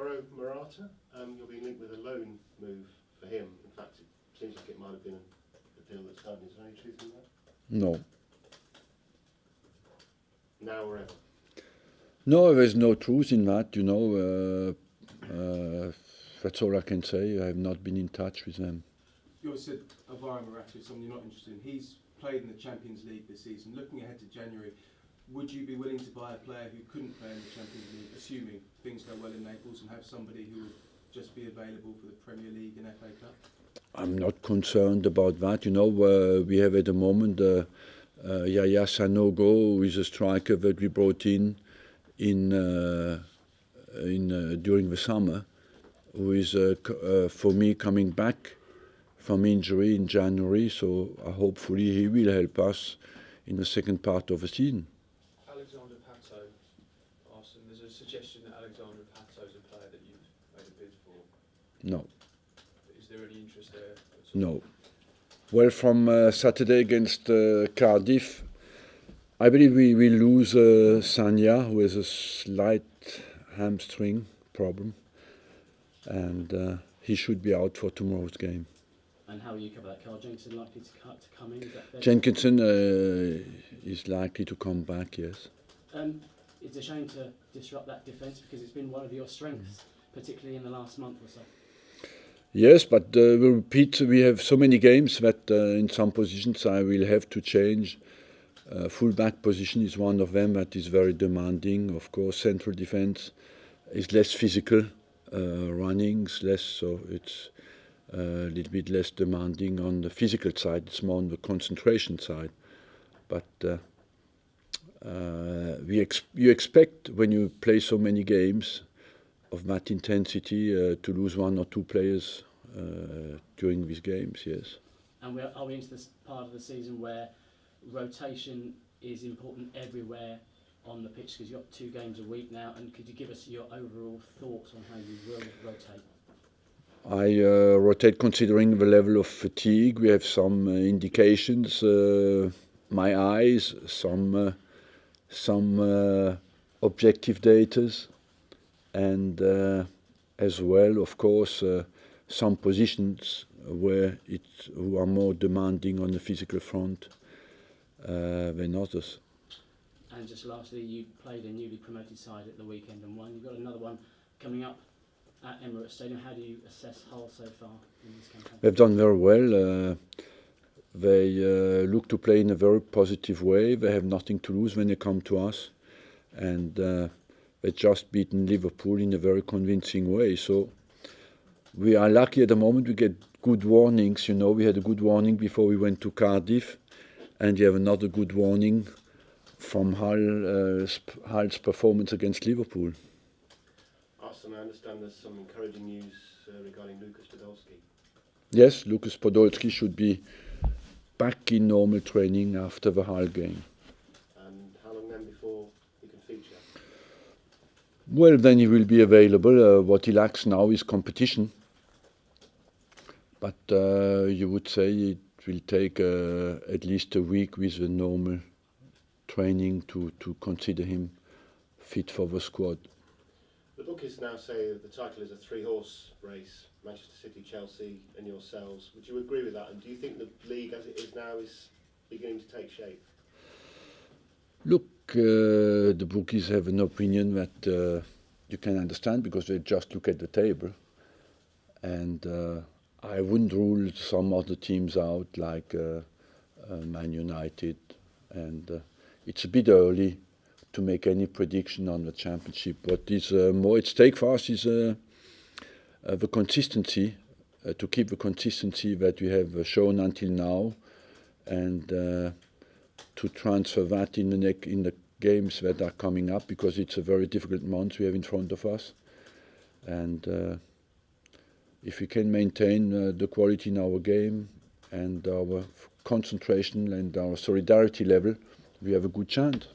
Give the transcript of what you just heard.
Alvaro Morata, you're being linked with a loan move for him. In fact, it seems like it might have been a deal that's done. Is there any truth in that? No. Now or ever? No, there's no truth in that, you know. That's all I can say. I have not been in touch with them. You also said Alvaro Morata is someone you're not interested in. He's played in the Champions League this season. Looking ahead to January, would you be willing to buy a player who couldn't play in the Champions League, assuming things go well in Naples, and have somebody who would just be available for the Premier League and FA Cup? I'm not concerned about that. You know, we have at the moment Yaya Sanogo, who is a striker that we brought in during the summer, who is for me coming back from injury in January. So hopefully he will help us in the second part of the season. Alexandre Pato, Arsene, there's a suggestion that Alexandre Pato is a player that you've made a bid for. No. Is there any interest there at all? No. Well, from Saturday against Cardiff, I believe we will lose Sanya, who has a slight hamstring problem, and he should be out for tomorrow's game. And how will you cover that? Carl Jenkinson likely to come in? Is that fair? Jenkinson is likely to come back, yes. It's a shame to disrupt that defence because it's been one of your strengths, particularly in the last month or so. Yes, but we'll repeat, we have so many games that in some positions I will have to change. Full-back position is one of them that is very demanding. Of course, central defence is less physical, runnings less, so it's a little bit less demanding on the physical side. It's more on the concentration side. But you expect when you play so many games of that intensity to lose one or two players during these games, yes. And are we into this part of the season where rotation is important everywhere on the pitch, because you've got 2 games a week now, and could you give us your overall thoughts on how you will rotate? I rotate considering the level of fatigue. We have some indications, my eyes, some objective data, and as well, of course, some positions who are more demanding on the physical front than others. And just lastly, you played a newly promoted side at the weekend and won. You've got another one coming up at Emirates Stadium. How do you assess Hull so far in this campaign? They've done very well. They look to play in a very positive way. They have nothing to lose when they come to us, and they've just beaten Liverpool in a very convincing way. So we are lucky at the moment. We get good warnings. You know, we had a good warning before we went to Cardiff, and you have another good warning from Hull's performance against Liverpool. Arsene, I understand there's some encouraging news regarding Lucas Podolski. Yes, Lucas Podolski should be back in normal training after the Hull game. And how long then before he can feature? Well, then he will be available. What he lacks now is competition. But you would say it will take at least a week with the normal training to consider him fit for the squad. The bookies now say that the title is a 3-horse race, Manchester City, Chelsea and yourselves. Would you agree with that? And do you think the league as it is now is beginning to take shape? Look, the bookies have an opinion that you can understand because they just look at the table. And I wouldn't rule some other teams out like Man United. And it's a bit early to make any prediction on the championship. What is more at stake for us is the consistency, to keep the consistency that we have shown until now, and to transfer that in the games that are coming up, because it's a very difficult month we have in front of us. And if we can maintain the quality in our game and our concentration and our solidarity level, we have a good chance.